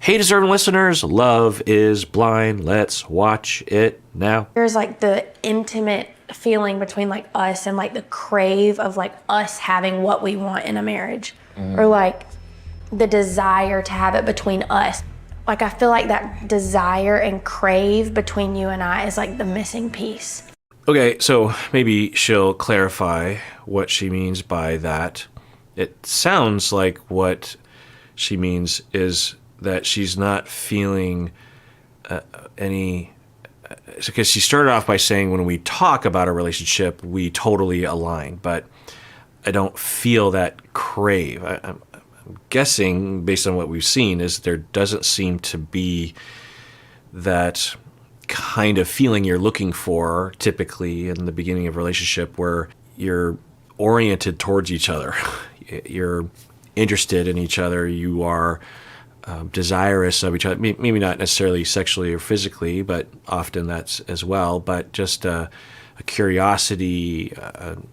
Hey, deserving listeners, love is blind. Let's watch it now. There's like the intimate feeling between like us and like the crave of like us having what we want in a marriage, or like the desire to have it between us. Like I feel like that desire and crave between you and I is like the missing piece. Okay, so maybe she'll clarify what she means by that. It sounds like what she means is that she's not feeling because she started off by saying when we talk about a relationship, we totally align, but I don't feel that crave. I'm guessing, based on what we've seen, is there doesn't seem to be that kind of feeling you're looking for typically in the beginning of a relationship where you're oriented towards each other. You're interested in each other. You are desirous of each other. Maybe not necessarily sexually or physically, but often that's as well. But just a curiosity,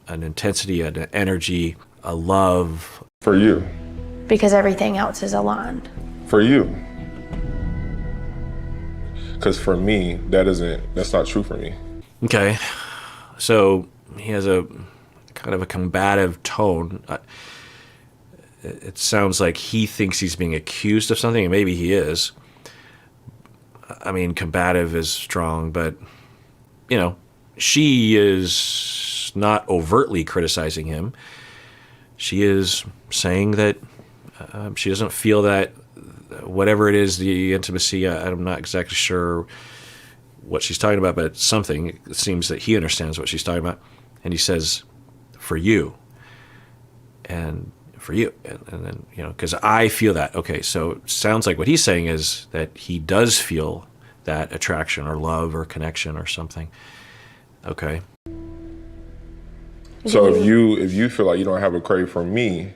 an intensity, an energy, a love. For you. Because everything else is aligned. For you. Because for me, that's not true for me. Okay. So he has a kind of a combative tone. It sounds like he thinks he's being accused of something, and maybe he is. I mean, combative is strong, but, she is not overtly criticizing him. She is saying that she doesn't feel that whatever it is, the intimacy, I'm not exactly sure what she's talking about, but it's something. It seems that he understands what she's talking about. And he says, for you. And for you. And then, because I feel that. Okay, so it sounds like what he's saying is that he does feel that attraction or love or connection or something. Okay. So if you feel like you don't have a crave for me,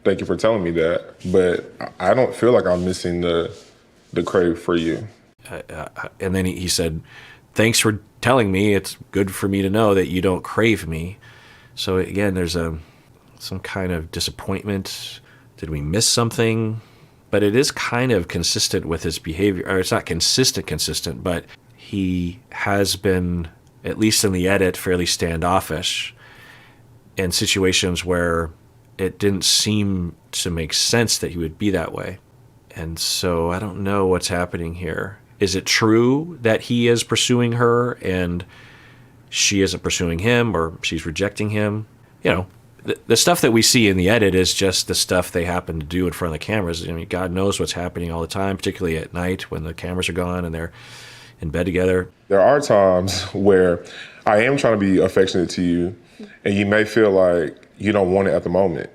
thank you for telling me that. But I don't feel like I'm missing the crave for you. And then he said, thanks for telling me. It's good for me to know that you don't crave me. So again, there's some kind of disappointment. Did we miss something? But it is kind of consistent with his behavior. Or it's not consistent, but he has been, at least in the edit, fairly standoffish in situations where it didn't seem to make sense that he would be that way. And so I don't know what's happening here. Is it true that he is pursuing her and she isn't pursuing him, or she's rejecting him? The stuff that we see in the edit is just the stuff they happen to do in front of the cameras. I mean, God knows what's happening all the time, particularly at night when the cameras are gone and they're in bed together. There are times where I am trying to be affectionate to you, and you may feel like you don't want it at the moment.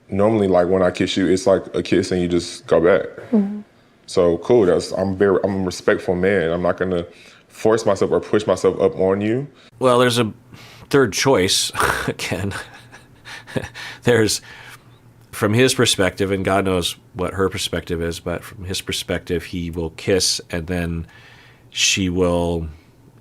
Normally, like when I kiss you, it's like a kiss and you just go back. Mm-hmm. So cool. I'm a respectful man. I'm not gonna force myself or push myself up on you. Well, there's a third choice again. There's, from his perspective, and God knows what her perspective is, but from his perspective, he will kiss and then she will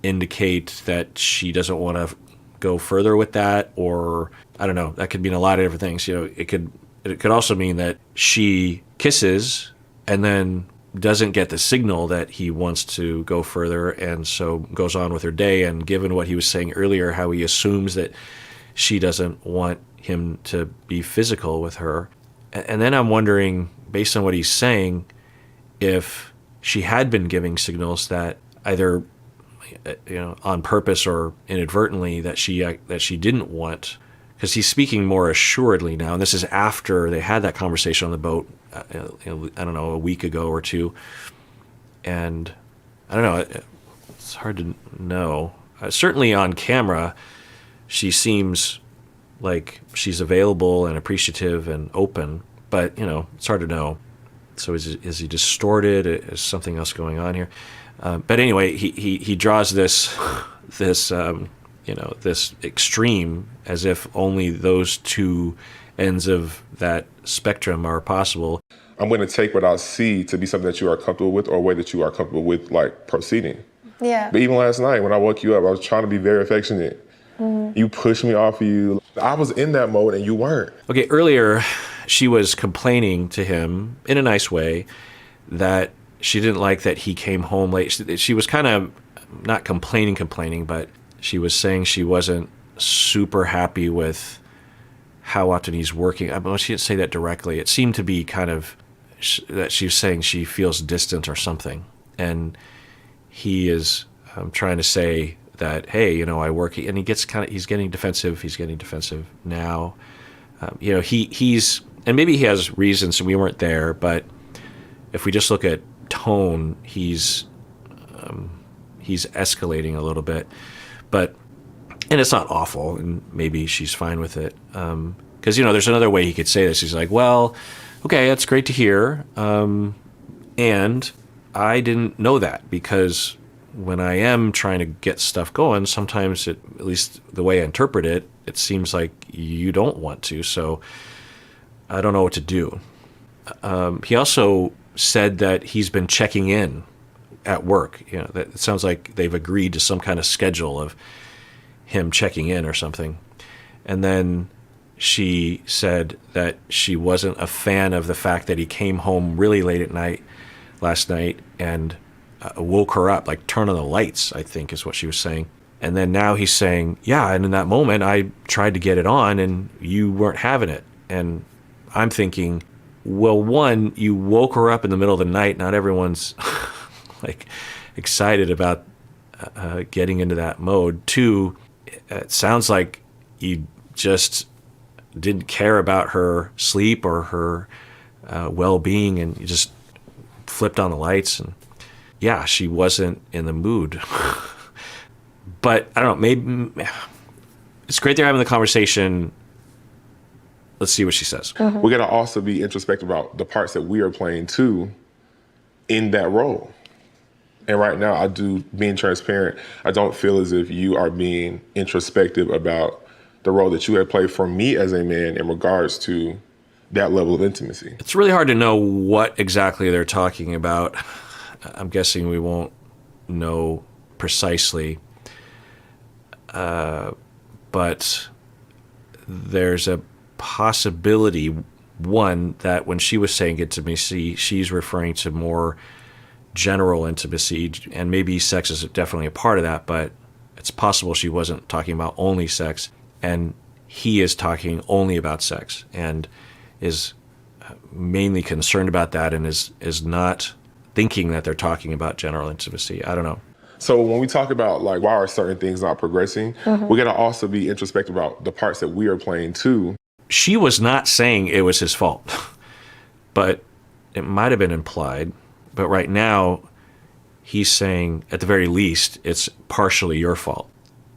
indicate that she doesn't want to go further with that, or I don't know. That could mean a lot of different things. It could also mean that she kisses and then doesn't get the signal that he wants to go further, and so goes on with her day. And given what he was saying earlier, how he assumes that she doesn't want him to be physical with her. And then I'm wondering, based on what he's saying, if she had been giving signals that either on purpose or inadvertently that she didn't want, because he's speaking more assuredly now, and this is after they had that conversation on the boat, I don't know, a week ago or two. And I don't know, it's hard to know. Certainly on camera, she seems like she's available and appreciative and open, but it's hard to know. So is he distorted? Is something else going on here? But anyway, he draws this extreme, as if only those two ends of that spectrum are possible. I'm going to take what I see to be something that you are comfortable with, or a way that you are comfortable with, like proceeding. Yeah. But even last night when I woke you up, I was trying to be very affectionate. Mm-hmm. You pushed me off of you. I was in that mode and you weren't. Okay, earlier she was complaining to him in a nice way that she didn't like that he came home late. She was kind of not complaining, but she was saying she wasn't super happy with how often he's working. I mean, she didn't say that directly. It seemed to be kind of that she was saying she feels distant or something. And he is trying to say that, hey, I work, and he's getting defensive. He's getting defensive now. He's, and maybe he has reasons, and we weren't there, but if we just look at tone, he's escalating a little bit, and it's not awful, and maybe she's fine with it. Because, there's another way he could say this. He's like, well, okay, that's great to hear. And I didn't know that, because when I am trying to get stuff going, sometimes at least the way I interpret it, it seems like you don't want to. So I don't know what to do. He also said that he's been checking in at work. That it sounds like they've agreed to some kind of schedule of him checking in or something. And then she said that she wasn't a fan of the fact that he came home really late at night last night and woke her up, like turn on the lights, I think is what she was saying. And then now he's saying, yeah, and in that moment I tried to get it on and you weren't having it. And I'm thinking, well, one, you woke her up in the middle of the night. Not everyone's like excited about getting into that mode. Two, it sounds like you just didn't care about her sleep or her well-being, and you just flipped on the lights, and yeah, she wasn't in the mood. But I don't know, maybe it's great they're having the conversation. Let's see what she says. We got to also be introspective about the parts that we are playing too in that role. And right now, being transparent, I don't feel as if you are being introspective about the role that you have played for me as a man in regards to that level of intimacy. It's really hard to know what exactly they're talking about. I'm guessing we won't know precisely. But there's a possibility, one, that when she was saying intimacy, she's referring to more general intimacy, and maybe sex is definitely a part of that, but it's possible she wasn't talking about only sex, and he is talking only about sex and is mainly concerned about that and is not thinking that they're talking about general intimacy. I don't know. So when we talk about like why are certain things not progressing, we got to also be introspective about the parts that we are playing too. She was not saying it was his fault, but it might have been implied. But right now, he's saying, at the very least, it's partially your fault.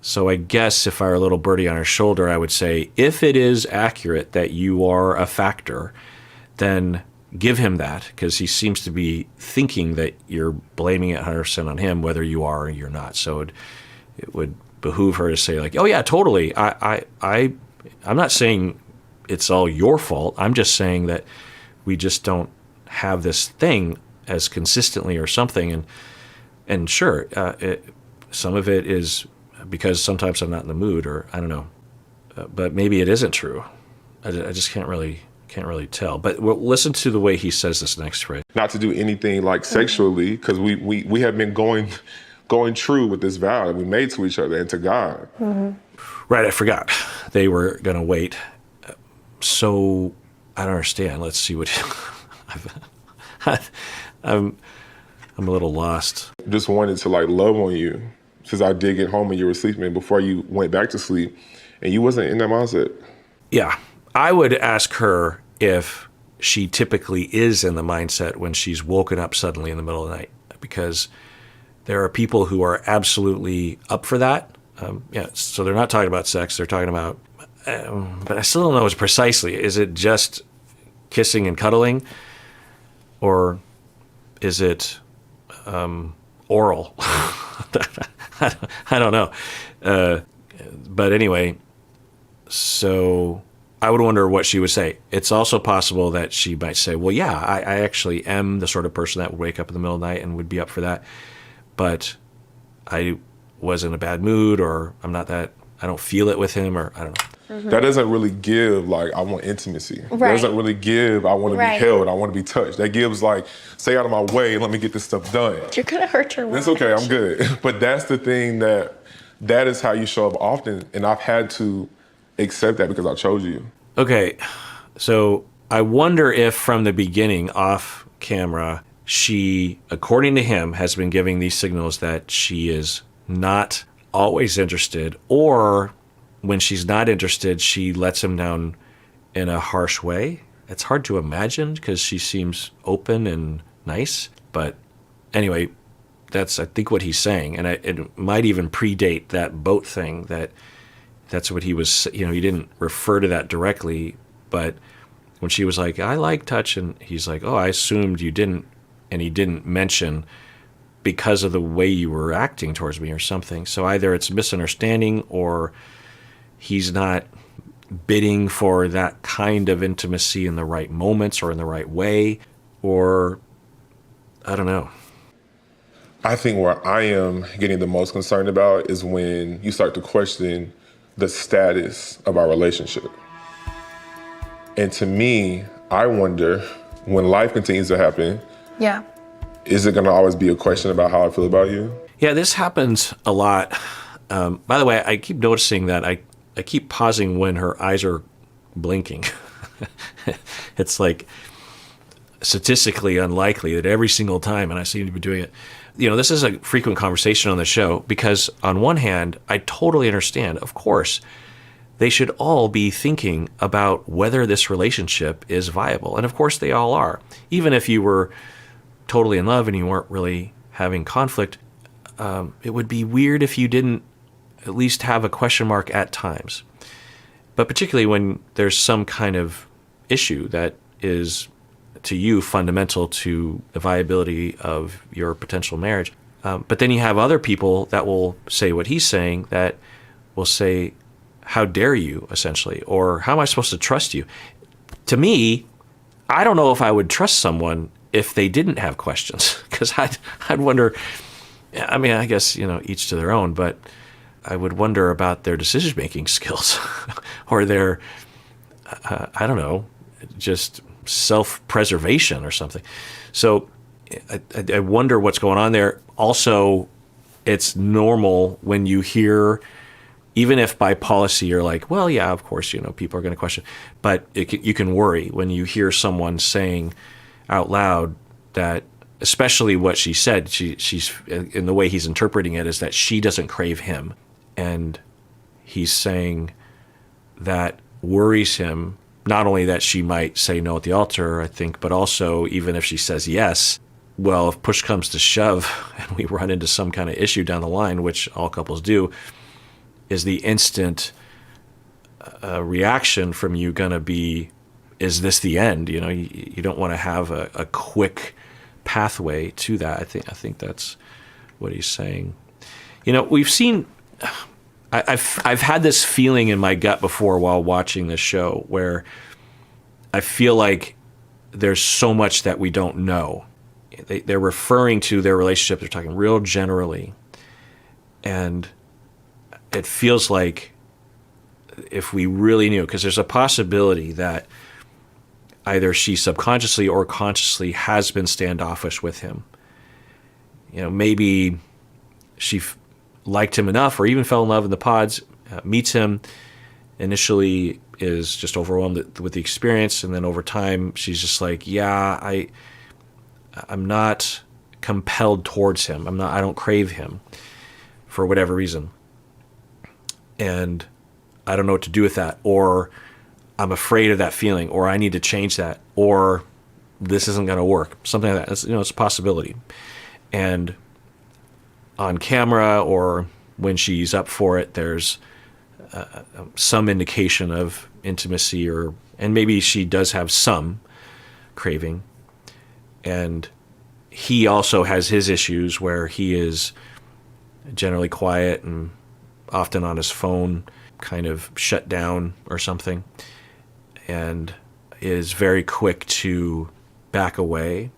So I guess if I were a little birdie on her shoulder, I would say, if it is accurate that you are a factor, then give him that, because he seems to be thinking that you're blaming it 100% on him, whether you are or you're not. So it would behoove her to say, like, oh yeah, totally. I'm not saying it's all your fault. I'm just saying that we just don't have this thing as consistently or something. And sure, some of it is because sometimes I'm not in the mood, or I don't know. But maybe it isn't true. I just can't really tell. But we'll listen to the way he says this next phrase. Not to do anything like sexually, because we have been going true with this vow that we made to each other and to God. Right, I forgot. They were going to wait. So I don't understand. Let's see what I'm a little lost. Just wanted to like love on you since I did get home and you were sleeping before you went back to sleep, and you wasn't in that mindset. Yeah, I would ask her if she typically is in the mindset when she's woken up suddenly in the middle of the night, because there are people who are absolutely up for that. So they're not talking about sex, they're talking about, but I still don't know precisely. Is it just kissing and cuddling, or is it oral? I don't know. But anyway, so I would wonder what she would say. It's also possible that she might say, well, yeah, I actually am the sort of person that would wake up in the middle of the night and would be up for that. But I was in a bad mood, or I don't feel it with him, or I don't know. That doesn't really give like, I want intimacy. That Right. doesn't really give, I want to Right. be held, I want to be touched. That gives like, stay out of my way, let me get this stuff done. You're gonna hurt your It's watch. okay, I'm good. But that's the thing that is how you show up often. And I've had to accept that because I chose you. Okay, so I wonder if from the beginning, off camera, she, according to him, has been giving these signals that she is not always interested, or when she's not interested, she lets him down in a harsh way. It's hard to imagine because she seems open and nice. But anyway, that's, I think, what he's saying. And it might even predate that boat thing, that's what he was, he didn't refer to that directly. But when she was like, I like touch, and he's like, oh, I assumed you didn't. And he didn't mention because of the way you were acting towards me or something. So either it's misunderstanding or he's not bidding for that kind of intimacy in the right moments or in the right way, or I don't know. I think where I am getting the most concerned about is when you start to question the status of our relationship. And to me, I wonder, when life continues to happen, Yeah. is it gonna always be a question about how I feel about you? Yeah, this happens a lot. By the way, I keep noticing that I keep pausing when her eyes are blinking. It's like statistically unlikely that every single time, and I seem to be doing it. This is a frequent conversation on the show because on one hand, I totally understand, of course, they should all be thinking about whether this relationship is viable. And of course they all are. Even if you were totally in love and you weren't really having conflict, it would be weird if you didn't at least have a question mark at times. But particularly when there's some kind of issue that is, to you, fundamental to the viability of your potential marriage. But then you have other people that will say what he's saying, that will say, how dare you, essentially, or how am I supposed to trust you? To me, I don't know if I would trust someone if they didn't have questions, because I'd wonder, I mean, I guess, each to their own, but I would wonder about their decision-making skills or their, I don't know, just self-preservation or something. So I wonder what's going on there. Also, it's normal when you hear, even if by policy you're like, well, yeah, of course, people are going to question, but you can worry when you hear someone saying out loud that, especially what she said, she's in the way he's interpreting it is that she doesn't crave him. And he's saying that worries him, not only that she might say no at the altar, I think, but also even if she says yes, well, if push comes to shove and we run into some kind of issue down the line, which all couples do, is the instant reaction from you going to be, is this the end? You don't want to have a quick pathway to that. I think that's what he's saying. We've seen, I've had this feeling in my gut before while watching this show where I feel like there's so much that we don't know. They're referring to their relationship. They're talking real generally. And it feels like if we really knew, because there's a possibility that either she subconsciously or consciously has been standoffish with him. Maybe she liked him enough or even fell in love in the pods, meets him, initially is just overwhelmed with the experience, and then over time she's just like, yeah, I'm not compelled towards him. I don't crave him for whatever reason. And I don't know what to do with that, or I'm afraid of that feeling, or I need to change that, or this isn't going to work. Something like that. It's a possibility. And on camera or when she's up for it, there's some indication of intimacy, and maybe she does have some craving. And he also has his issues where he is generally quiet and often on his phone, kind of shut down or something, and is very quick to back away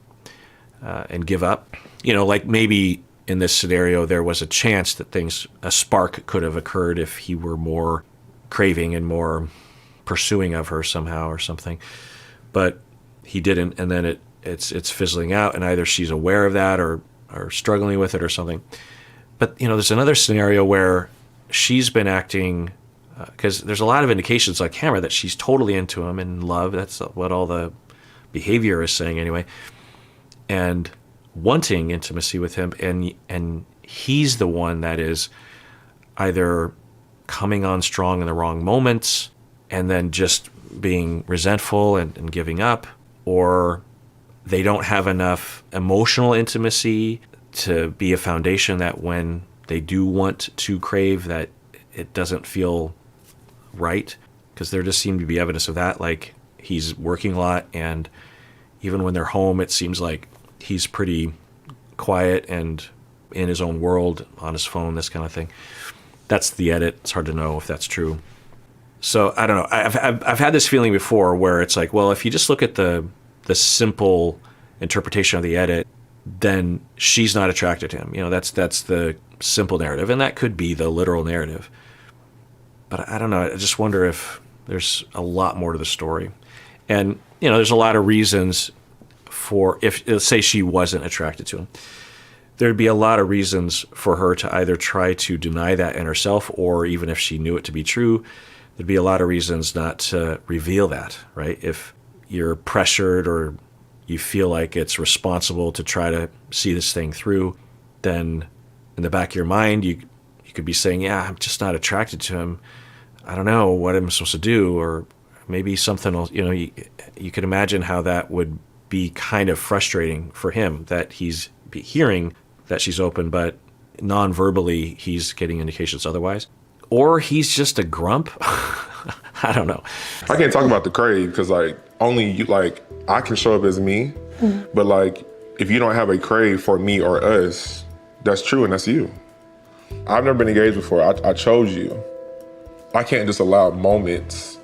and give up. Like maybe in this scenario there was a chance that a spark could have occurred if he were more craving and more pursuing of her somehow or something. But he didn't, and then it's fizzling out, and either she's aware of that or struggling with it or something. But, there's another scenario where she's been acting, because there's a lot of indications on camera that she's totally into him and in love. That's what all the behavior is saying anyway. And wanting intimacy with him, and he's the one that is either coming on strong in the wrong moments and then just being resentful and giving up, or they don't have enough emotional intimacy to be a foundation that when they do want to crave, that it doesn't feel right, because there just seemed to be evidence of that. Like, he's working a lot, and even when they're home, it seems like he's pretty quiet and in his own world, on his phone, this kind of thing. That's the edit. It's hard to know if that's true. So I don't know. I've had this feeling before where it's like, well, if you just look at the simple interpretation of the edit, then she's not attracted to him. That's the simple narrative, and that could be the literal narrative. But I don't know. I just wonder if there's a lot more to the story. And, there's a lot of reasons for, if, let's say she wasn't attracted to him, there'd be a lot of reasons for her to either try to deny that in herself, or even if she knew it to be true, there'd be a lot of reasons not to reveal that, right? If you're pressured or you feel like it's responsible to try to see this thing through, then in the back of your mind, you could be saying, yeah, I'm just not attracted to him. I don't know what I'm supposed to do, or maybe something else. You could imagine how that would be kind of frustrating for him, that he's hearing that she's open, but non-verbally he's getting indications otherwise. Or he's just a grump. I don't know. I can't talk about the crave because only you, I can show up as me, but if you don't have a crave for me or us, that's true and that's you. I've never been engaged before. I chose you. I can't just allow moments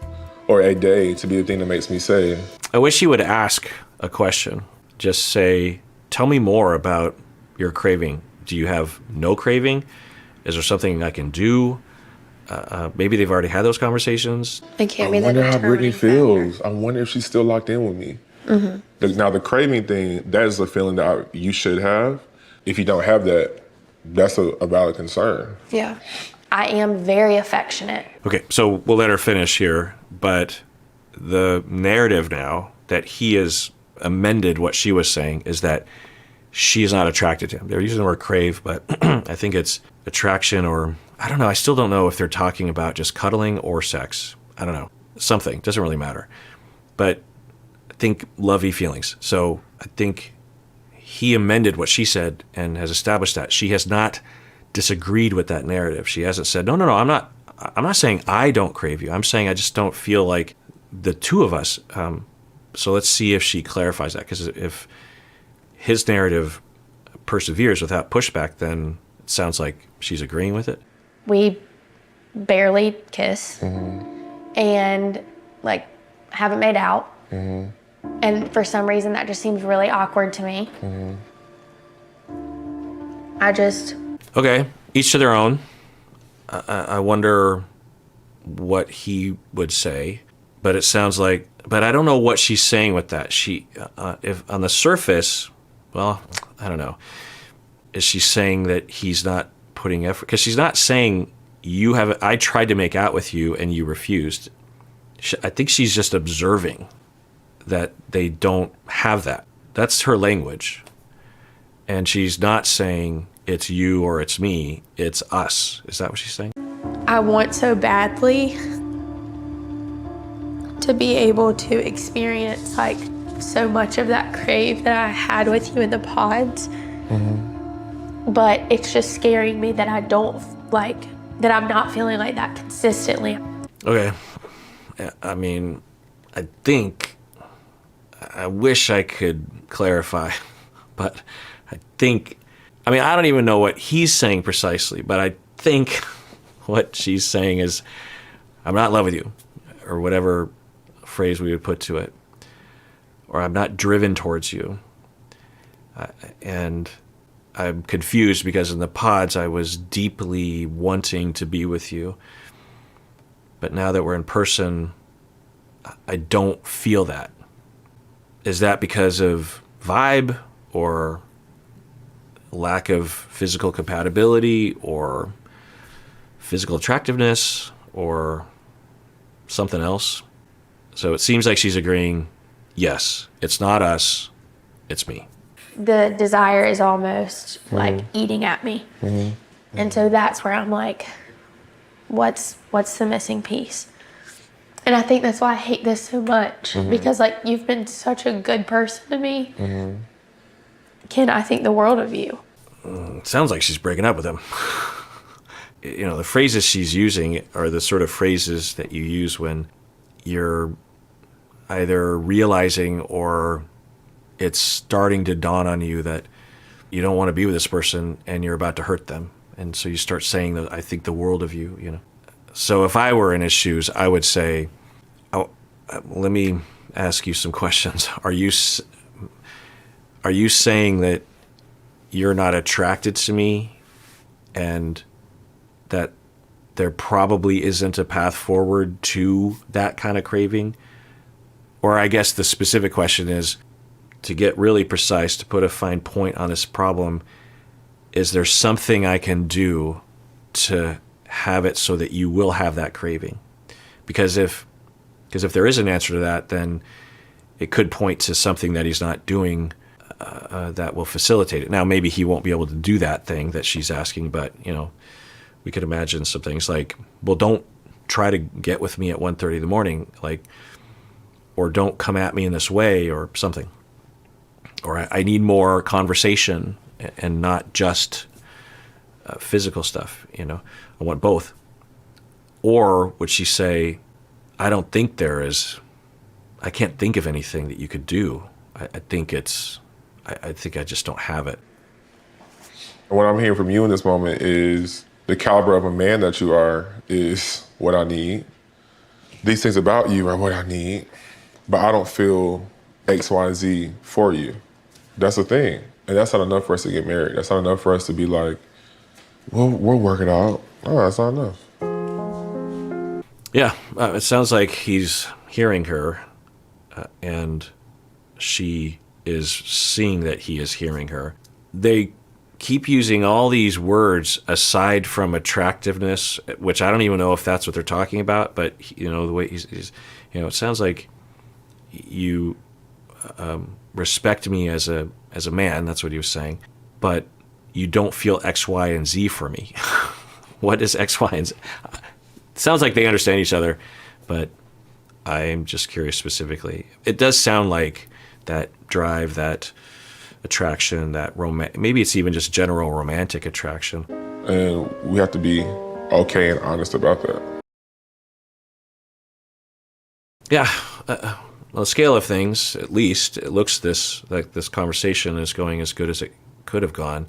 or a day to be the thing that makes me say. I wish you would ask a question. Just say, tell me more about your craving. Do you have no craving? Is there something I can do? Maybe they've already had those conversations. It can't I be that wonder how Brittany determining feels. I wonder if she's still locked in with me. Now, the craving thing, that is a feeling that you should have. If you don't have that, that's a valid concern. Yeah. I am very affectionate. Okay, so we'll let her finish here, but the narrative now that he has amended what she was saying is that she is not attracted to him. They're using the word crave, but I think it's attraction, or I don't know. I still don't know if they're talking about just cuddling or sex. I don't know. Something. Doesn't really matter. But I think lovey feelings. So I think he amended what she said and has established that. She has not disagreed with that narrative. She hasn't said, no, I'm not saying I don't crave you. I'm saying I just don't feel like the two of us. So let's see if she clarifies that. Because if his narrative perseveres without pushback, then it sounds like she's agreeing with it. We barely kiss and haven't made out. And for some reason that just seems really awkward to me. Okay, each to their own. I wonder what he would say, but it sounds like, but I don't know what she's saying with that. If on the surface, well, I don't know. Is she saying that he's not putting effort? Because she's not saying I tried to make out with you and you refused. I think she's just observing that they don't have that. That's her language. And she's not saying it's you or it's me, it's us. Is that what she's saying? I want so badly to be able to experience so much of that crave that I had with you in the pods. But it's just scaring me that that I'm not feeling like that consistently. Okay. I mean, I wish I could clarify, but I don't even know what he's saying precisely, but I think what she's saying is, I'm not in love with you, or whatever phrase we would put to it, or I'm not driven towards you. And I'm confused because in the pods I was deeply wanting to be with you. but now that we're in person, I don't feel that. Is that because of vibe or lack of physical compatibility or physical attractiveness or something else? So it seems like she's agreeing, yes, it's not us, it's me. The desire is almost like eating at me. And so that's where I'm like, what's the missing piece? And I think that's why I hate this so much, because like you've been such a good person to me. Ken, I think the world of you. It sounds like she's breaking up with him. You know, the phrases she's using are the sort of phrases that you use when you're either realizing or it's starting to dawn on you that you don't want to be with this person and you're about to hurt them. And so you start saying that I think the world of you, you know. So if I were in his shoes, I would say, oh, let me ask you some questions. Are you saying that you're not attracted to me and that there probably isn't a path forward to that kind of craving? Or I guess the specific question is, to get really precise, to put a fine point on this problem, is there something I can do to have it so that you will have that craving? Because if there is an answer to that, then it could point to something that he's not doing that will facilitate it. Now, maybe he won't be able to do that thing that she's asking, but, you know, we could imagine some things like, well, don't try to get with me at 1:30 in the morning, like, or don't come at me in this way or something. Or I need more conversation and not just physical stuff, you know. I want both. Or would she say, I don't think I can't think of anything that you could do. I think I just don't have it. What I'm hearing from you in this moment is the caliber of a man that you are is what I need. These things about you are what I need, but I don't feel X, Y, and Z for you. That's the thing. And that's not enough for us to get married. That's not enough for us to be like, well, we'll work it out. Oh, that's not enough. Yeah, it sounds like he's hearing her and she is seeing that he is hearing her. They keep using all these words aside from attractiveness, which I don't even know if that's what they're talking about, but, you know, the way he's you know, it sounds like you respect me as a man, that's what he was saying, but you don't feel X, Y, and Z for me. What is X, Y, and Z? It sounds like they understand each other, but I'm just curious specifically. It does sound like that drive, that attraction, that maybe it's even just general romantic attraction. And we have to be okay and honest about that. Yeah. On the scale of things, at least, it looks like this conversation is going as good as it could have gone.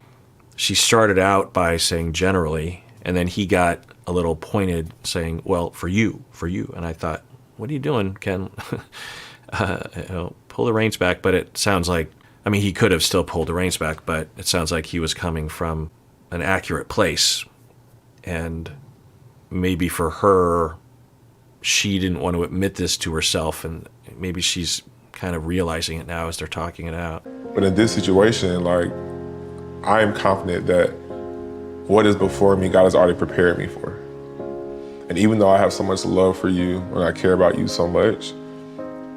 She started out by saying generally, and then he got a little pointed saying, well, for you. And I thought, what are you doing, Ken? Pull the reins back. But it sounds like, I mean, he could have still pulled the reins back, but it sounds like he was coming from an accurate place. And maybe for her, she didn't want to admit this to herself, and maybe she's kind of realizing it now as they're talking it out. But in this situation, like, I am confident that what is before me, God has already prepared me for. And even though I have so much love for you and I care about you so much,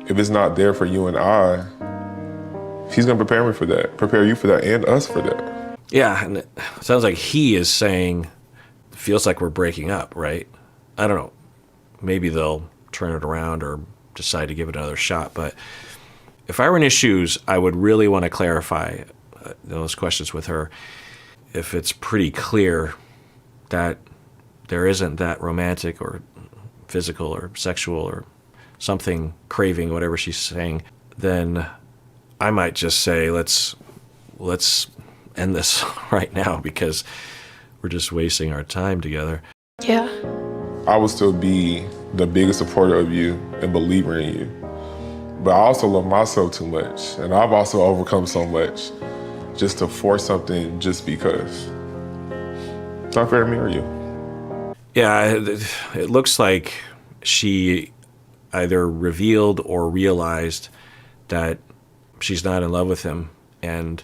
if it's not there for you and I, He's gonna prepare me for that, prepare you for that, and us for that. Yeah, and it sounds like he is saying, feels like we're breaking up, right? I don't know. Maybe they'll turn it around or decide to give it another shot. But if I were in his shoes, I would really want to clarify those questions with her. If it's pretty clear that there isn't that romantic or physical or sexual or something craving, whatever she's saying, then I might just say, let's end this right now because we're just wasting our time together. Yeah. I would still be the biggest supporter of you and believer in you. But I also love myself too much. And I've also overcome so much just to force something just because. It's not fair to me or you. Yeah, it looks like she either revealed or realized that she's not in love with him, and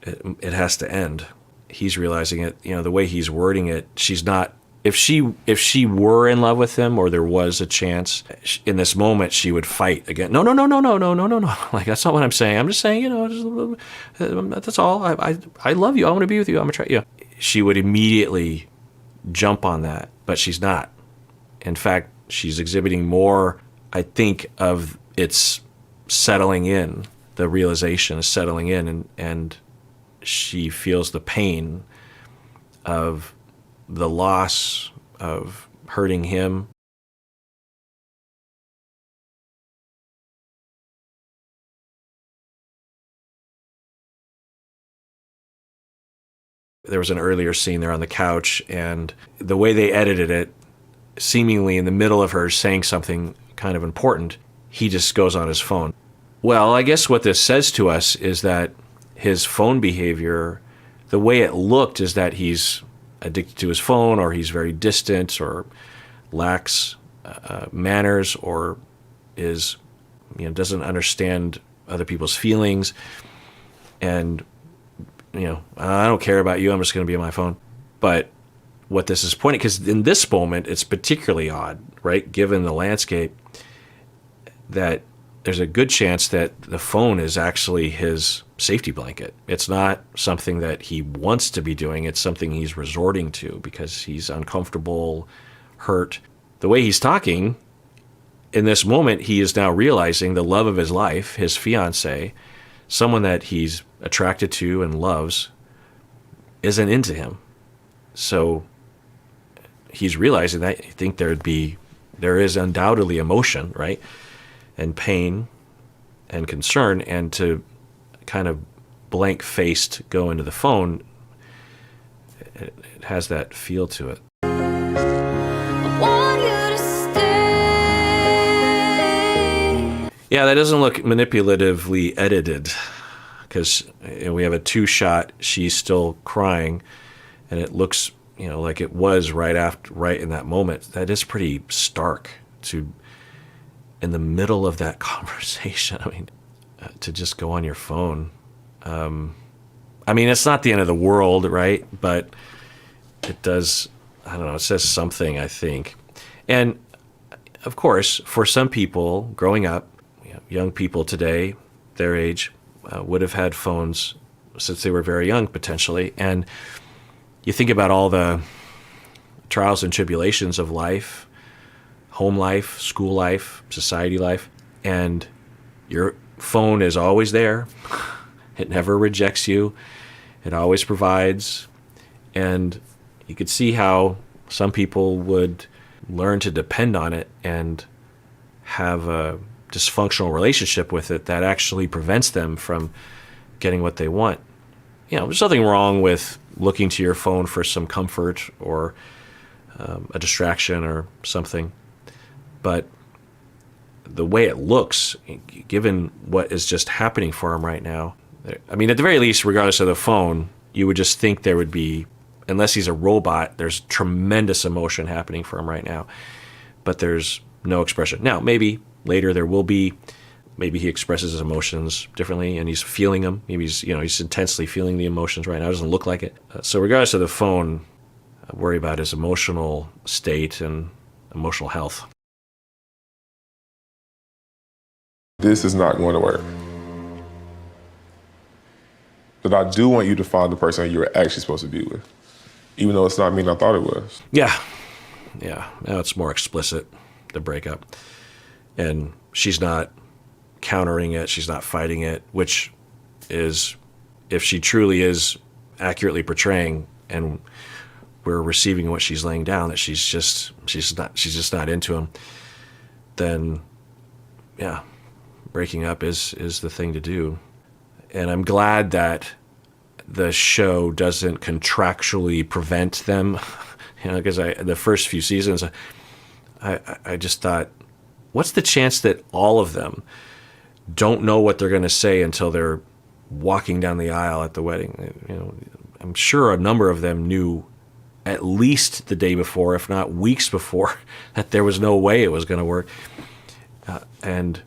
it has to end. He's realizing it, the way he's wording it. She's not. If she were in love with him, or there was a chance, in this moment she would fight again. No. Like, that's not what I'm saying. I'm just saying, that's all. I love you. I want to be with you. I'm gonna try. She would immediately jump on that, but she's not. In fact, she's exhibiting more, I think, of its settling in. The realization is settling in, and she feels the pain of the loss of hurting him. There was an earlier scene there on the couch, and the way they edited it, seemingly in the middle of her saying something kind of important, he just goes on his phone. Well, I guess what this says to us is that his phone behavior, the way it looked, is that he's addicted to his phone, or he's very distant, or lacks manners, or is, doesn't understand other people's feelings, and I don't care about you. I'm just going to be on my phone. But what this is pointing, because in this moment it's particularly odd, right? Given the landscape, that there's a good chance that the phone is actually his safety blanket. It's not something that he wants to be doing. It's something he's resorting to because he's uncomfortable, hurt. The way he's talking, in this moment, he is now realizing the love of his life, his fiancée, someone that he's attracted to and loves, isn't into him. So he's realizing that. I think there is undoubtedly emotion, right? And pain and concern, and to kind of blank-faced go into the phone, it has that feel to it. I want you to stay. Yeah, that doesn't look manipulatively edited, because we have a two-shot, she's still crying, and it looks like it was right in that moment. That is pretty stark to, in the middle of that conversation, to just go on your phone. It's not the end of the world, right? But it does, it says something, I think. And of course, for some people growing up, young people today, their age, would have had phones since they were very young, potentially. And you think about all the trials and tribulations of life, home life, school life, society life, and your phone is always there. It never rejects you. It always provides. And you could see how some people would learn to depend on it and have a dysfunctional relationship with it that actually prevents them from getting what they want. There's nothing wrong with looking to your phone for some comfort or a distraction or something. But the way it looks, given what is just happening for him right now, at the very least, regardless of the phone, you would just think there would be, unless he's a robot, there's tremendous emotion happening for him right now. But there's no expression. Now, maybe later there will be. Maybe he expresses his emotions differently and he's feeling them. Maybe he's intensely feeling the emotions right now. It doesn't look like it. So regardless of the phone, I worry about his emotional state and emotional health. This is not going to work. But I do want you to find the person you're actually supposed to be with, even though it's not me I thought it was. Yeah. Now it's more explicit, the breakup. And she's not countering it. She's not fighting it, which is, if she truly is accurately portraying and we're receiving what she's laying down, that she's just not into him, then yeah, breaking up is the thing to do. And I'm glad that the show doesn't contractually prevent them, because the first few seasons, I just thought, what's the chance that all of them don't know what they're going to say until they're walking down the aisle at the wedding? I'm sure a number of them knew at least the day before, if not weeks before, that there was no way it was going to work. And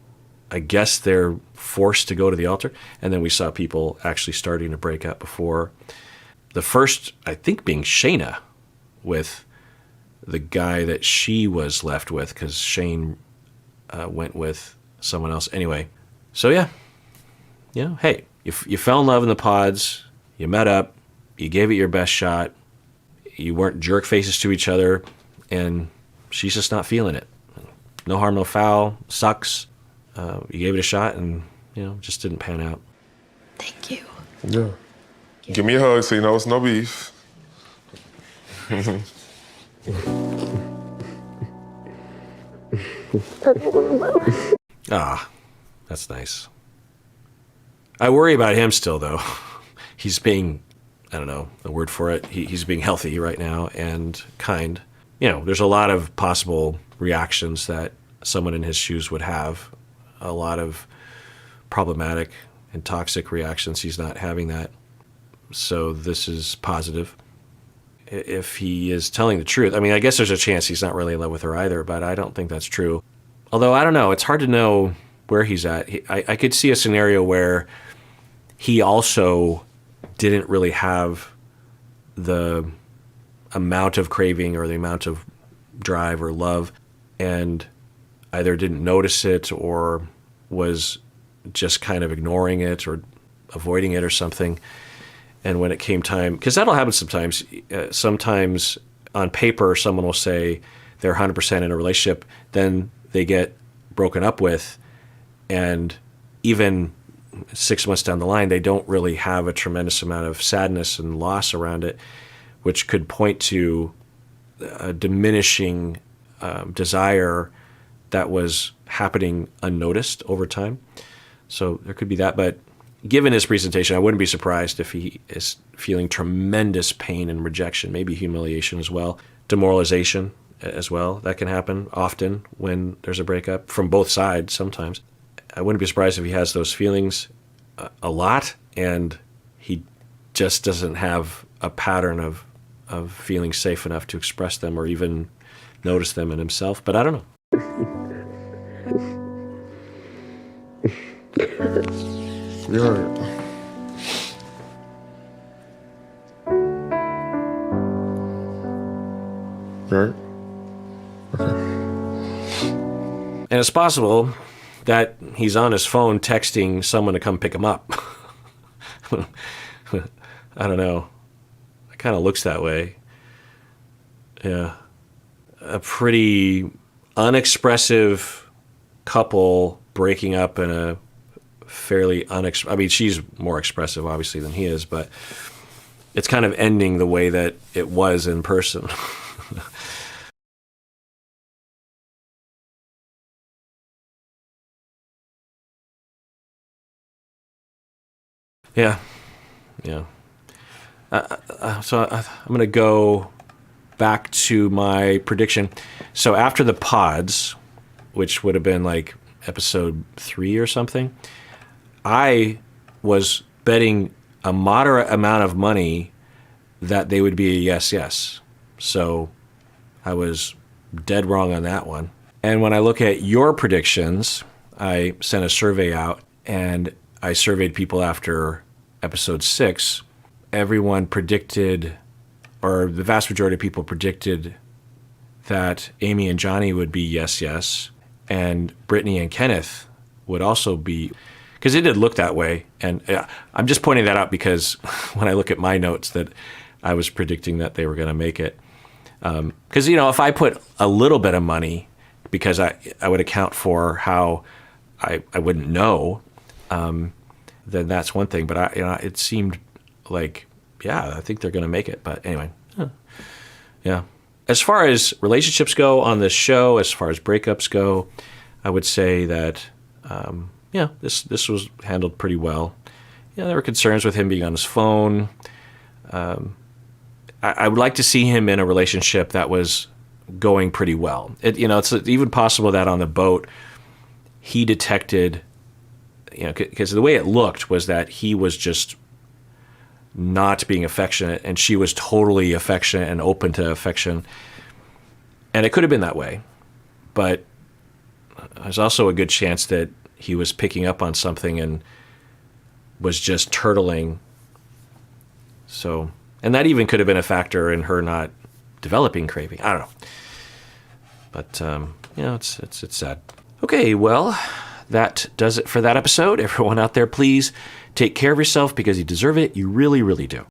I guess they're forced to go to the altar. And then we saw people actually starting to break up before. The first, I think, being Shayna with the guy that she was left with, because Shane went with someone else. Anyway, so yeah, hey, you fell in love in the pods, you met up, you gave it your best shot, you weren't jerk faces to each other, and she's just not feeling it. No harm, no foul, sucks. You gave it a shot, and just didn't pan out. Thank you. Yeah. Give me a hug so you know it's no beef. Ah, that's nice. I worry about him still, though. He's being, I don't know the word for it, he's being healthy right now and kind. There's a lot of possible reactions that someone in his shoes would have, a lot of problematic and toxic reactions. He's not having that. So this is positive. If he is telling the truth, I mean, I guess there's a chance he's not really in love with her either, but I don't think that's true. Although, I don't know, it's hard to know where he's at. I could see a scenario where he also didn't really have the amount of craving or the amount of drive or love, and either didn't notice it or was just kind of ignoring it or avoiding it or something. And when it came time, because that'll happen sometimes. Sometimes on paper, someone will say they're 100% in a relationship, then they get broken up with, and even 6 months down the line, they don't really have a tremendous amount of sadness and loss around it, which could point to a diminishing desire that was happening unnoticed over time. So there could be that, but given his presentation, I wouldn't be surprised if he is feeling tremendous pain and rejection, maybe humiliation as well, demoralization as well. That can happen often when there's a breakup from both sides sometimes. I wouldn't be surprised if he has those feelings a lot, and he just doesn't have a pattern of feeling safe enough to express them or even notice them in himself. But I don't know. You're right. Right? And it's possible that he's on his phone texting someone to come pick him up. I don't know. It kind of looks that way. Yeah. A pretty unexpressive couple breaking up in a fairly I mean, she's more expressive, obviously, than he is, but it's kind of ending the way that it was in person. Yeah. So I'm going to go back to my prediction. So after the pods, which would have been like episode 3 or something, I was betting a moderate amount of money that they would be a yes. So I was dead wrong on that one. And when I look at your predictions, I sent a survey out and I surveyed people after episode 6. Everyone predicted, or the vast majority of people predicted, that Amy and Johnny would be yes, and Brittany and Kenneth would also be, because it did look that way. And I'm just pointing that out because when I look at my notes that I was predicting that they were going to make it. Because, if I put a little bit of money, because I would account for how I wouldn't know, then that's one thing. But it seemed like, I think they're going to make it. But anyway, yeah. As far as relationships go on this show, as far as breakups go, I would say that, this was handled pretty well. There were concerns with him being on his phone. I would like to see him in a relationship that was going pretty well. It's even possible that on the boat, he detected, because the way it looked was that he was just not being affectionate, and she was totally affectionate and open to affection. And it could have been that way, but there's also a good chance that he was picking up on something and was just turtling. So, and that even could have been a factor in her not developing craving. I don't know. But, it's sad. Okay, well, that does it for that episode. Everyone out there, please take care of yourself because you deserve it. You really, really do.